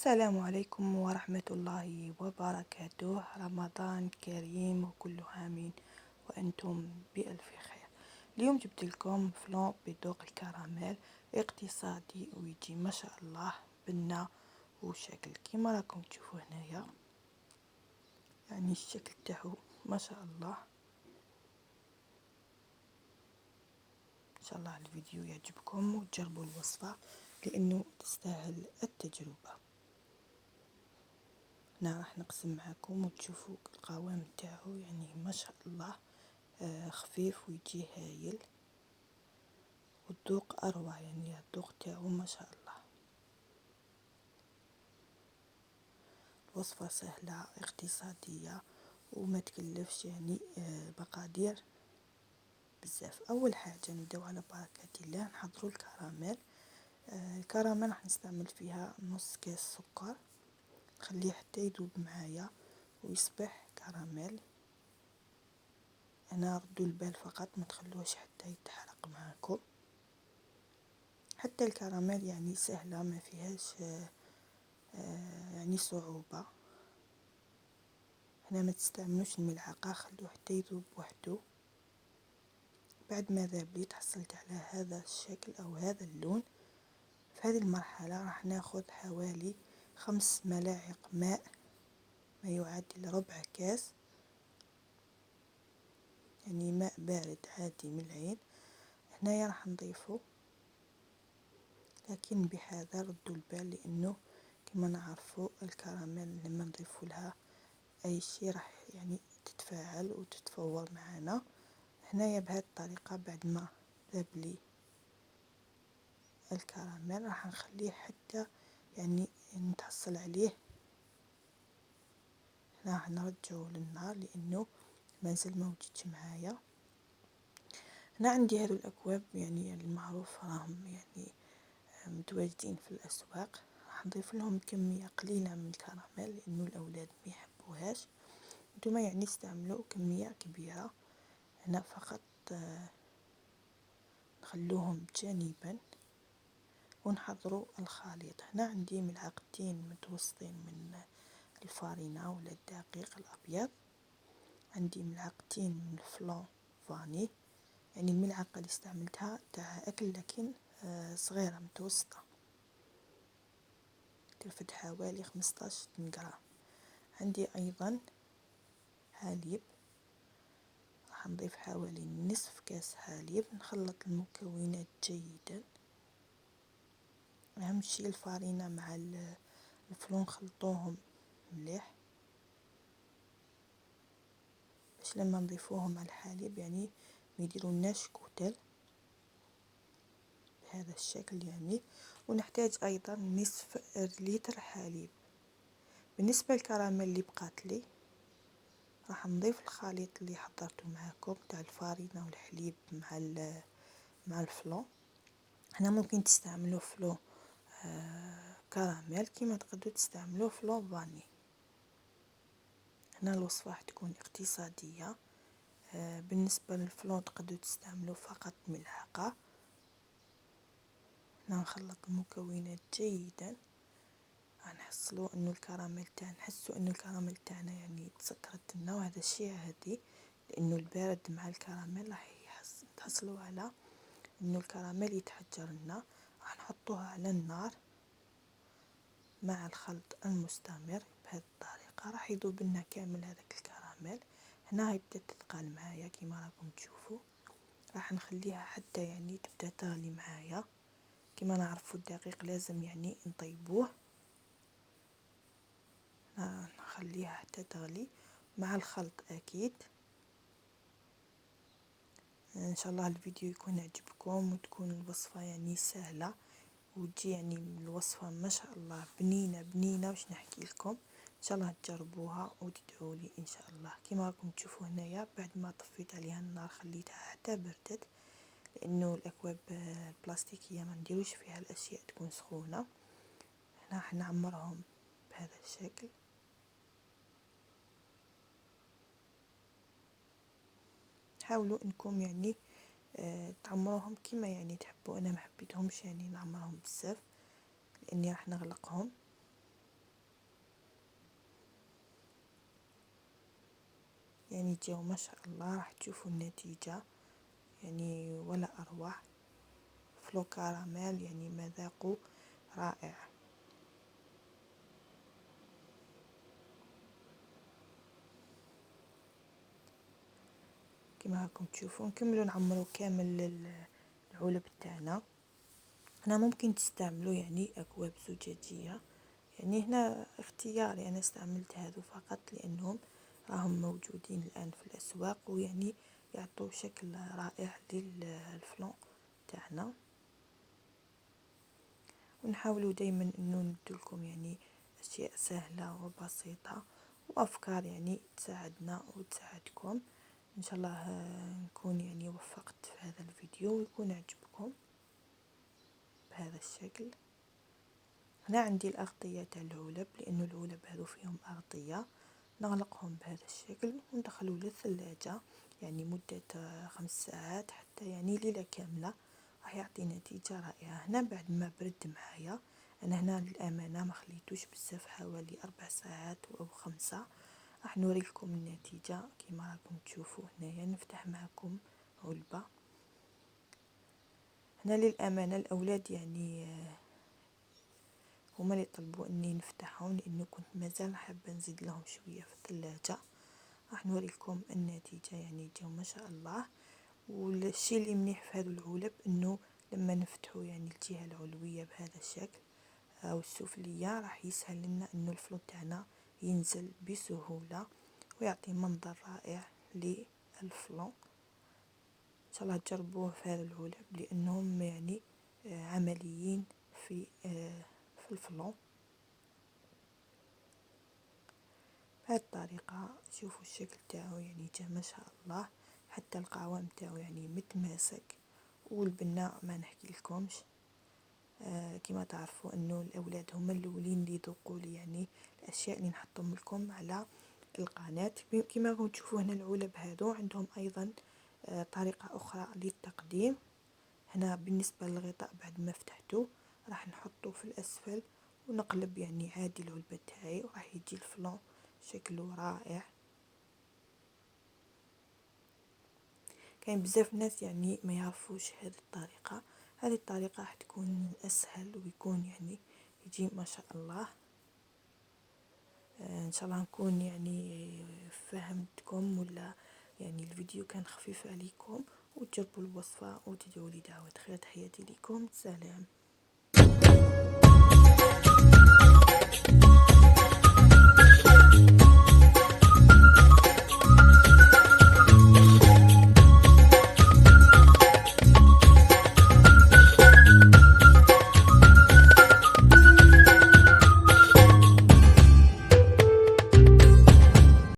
السلام عليكم ورحمة الله وبركاته. رمضان كريم وكل عام وأنتم بألف خير. اليوم جبت لكم فلون بذوق الكراميل اقتصادي ويجي ما شاء الله بنة وشكل كيما راكم تشوفوا هنايا، يعني الشكل تاعو ما شاء الله. ان شاء الله الفيديو يعجبكم وتجربوا الوصفة لانه تستاهل التجربة. هنا راح نقسم معكم وتشوفوا القوام تاعو، يعني ما شاء الله خفيف ويجي هايل والذوق اروع، يعني الذوق تاعو ما شاء الله. الوصفة سهلة اقتصادية وما تكلفش، يعني مقادير بزاف. اول حاجة نبداو على بركة الله نحضروا الكراميل. الكراميل راح نستعمل فيها نص كاس سكر، نخليه حتى يذوب معايا ويصبح كراميل. انا ردوا البال فقط، ما تخلوش حتى يتحرق معاكم. حتى الكراميل يعني سهلة ما فيهاش يعني صعوبة. هنا ما تستعملوش الملعقة، خلوه حتى يذوب وحده. بعد ما ذاب لي تحصلت على هذا الشكل او هذا اللون. في هذه المرحلة راح ناخذ حوالي 5 ملاعق ماء، ما يعادل ربع كاس، يعني ماء بارد عادي من العين. هنايا راح نضيفه، لكن بحذر ردوا البال، لانه كما نعرفوا الكراميل لما نضيفوا لها اي شيء راح يعني تتفاعل وتتفور معنا. هنايا بهذه الطريقة بعد ما ذاب لي الكراميل راح نخليه حتى يعني نتحصل عليه. هنا راح نرجعه للنار لانه مازال ما وجدش معايا. هنا عندي هذو الاكواب يعني المعروف راهم يعني متواجدين في الاسواق. راح نضيف لهم كمية قليلة من الكراميل لانه الاولاد ما يحبوهاش. انتما يعني استعملوا كمية كبيرة. هنا فقط نخلوهم جانبا ونحضروا الخليط. هنا عندي ملعقتين متوسطين من الفارينة ولا الدقيق الابيض، عندي ملعقتين من الفلون فاني، يعني الملعقة اللي استعملتها تاع اكل لكن صغيرة متوسطة، كلفت حوالي 15 غرام. عندي ايضا حليب، راح نضيف حوالي نصف كاس حليب. نخلط المكونات جيدا، اهم شيء الفارينة مع الفلون خلطوهم مليح باش لما نضيفوهم على الحليب يعني ما يديرولناش كتل بهذا الشكل يعني. ونحتاج ايضا نصف لتر حليب. بالنسبة للكراميل اللي بقات لي راح نضيف الخليط اللي حضرته معاكم تاع الفارينة والحليب مع الفلون. هنا ممكن تستعملوا فلون كراميل كيما تقدروا تستعملوا فلون فاني. هنا الوصفة راح تكون اقتصادية. بالنسبة للفلون تقدروا تستعملوا فقط ملعقة. هنا نخلط المكونات جيدا، نحصلوا انه الكراميل تاعنا نحسوا انه الكراميل تاعنا يعني تسكرت لنا، وهذا الشيء عادي لانه البارد مع الكراميل راح تحصلوا على انه الكراميل يتحجر لنا. راح نحطوها على النار مع الخلط المستمر بهذه الطريقة، راح يذوب لنا كامل هذاك الكراميل. هنا هي بدات تثقل معايا كيما راكم تشوفوا. راح نخليها حتى يعني تبدا تغلي معايا. كما نعرفوا الدقيق لازم يعني نطيبوه، نخليها حتى تغلي مع الخلط اكيد. ان شاء الله الفيديو يكون عجبكم وتكون الوصفة يعني سهلة وتجي يعني الوصفة ما شاء الله بنينة بنينة. وش نحكي لكم، ان شاء الله تجربوها وتدعوا لي ان شاء الله. كما راكم تشوفوا هنايا بعد ما طفيت عليها النار خليتها حتى بردت، لانه الاكواب البلاستيكيه ما نديروش فيها الاشياء تكون سخونه. هنا راح نعمرهم بهذا الشكل. حاولوا انكم يعني تعمروهم كما يعني تحبوا. انا ما حبيتهمش يعني نعمرهم بزاف لاني راح نغلقهم. يعني جاو ما شاء الله. راح تشوفوا النتيجة يعني ولا أروع. فلو كراميل يعني مذاقه رائع. كما راكم تشوفون نكملوا نعمروا كامل العلب تاعنا. هنا ممكن تستعملوا يعني أكواب زجاجية، يعني هنا اختياري، أنا استعملت هذو فقط لأنهم راهم موجودين الآن في الأسواق، ويعني يعطوا شكل رائع للفلون تاعنا. ونحاولوا دايما انه ندلكم يعني اشياء سهلة وبسيطة وافكار يعني تساعدنا وتساعدكم. ان شاء الله نكون يعني وفقت في هذا الفيديو ويكون عجبكم بهذا الشكل. هنا عندي الأغطية تاع العلب، لأنه العلب هذو فيهم أغطية. نغلقهم بهذا الشكل وندخلوا للثلاجة يعني مدة 5 ساعات حتى يعني ليلة كاملة. راح يعطي نتيجة رائعة. هنا بعد ما برد معايا، أنا هنا للأمانة ما خليتوش بزاف، حوالي 4 ساعات أو 5. راح نوريكم النتيجة كما راكم تشوفوا. هنايا نفتح معكم علبة. هنا للأمانة الأولاد يعني هما اللي طلبوا اني نفتحهم، لانه كنت مازال حابه نزيد لهم شويه في الثلاجه. راح نوريكم النتيجه يعني جاو ما شاء الله. والشيء اللي منيح في هذا العلب انه لما نفتحوا يعني الجهه العلويه بهذا الشكل او السفليه، راح يسهل لنا انه الفلو تاعنا ينزل بسهوله ويعطي منظر رائع للفلو. ان شاء الله تجربوه في هذا العلب لانهم يعني عمليين في الفلو. بهذه الطريقة شوفوا الشكل تاعو يعني جا ما شاء الله. حتى القوام تاعو يعني متماسك، والبناء ما نحكي لكمش. كما تعرفوا انه الاولاد هما الاولين اللي يذوقوا لي يعني الاشياء اللي نحطهم لكم على القناة. كما راكم تشوفوا هنا العلب هذو عندهم ايضا طريقة اخرى للتقديم. هنا بالنسبة للغطاء بعد ما فتحته راح نحطه في الاسفل ونقلب يعني عادي العلبة تاعي، وراح يجي الفلون شكله رائع. كاين بزاف ناس يعني ما يعرفوش هذه الطريقة. هذه الطريقة راح تكون اسهل ويكون يعني يجي ما شاء الله. ان شاء الله نكون يعني فهمتكم، ولا يعني الفيديو كان خفيف عليكم، وتجربوا الوصفة وتدعوا لي دعوة خير. تحياتي لكم، سلام.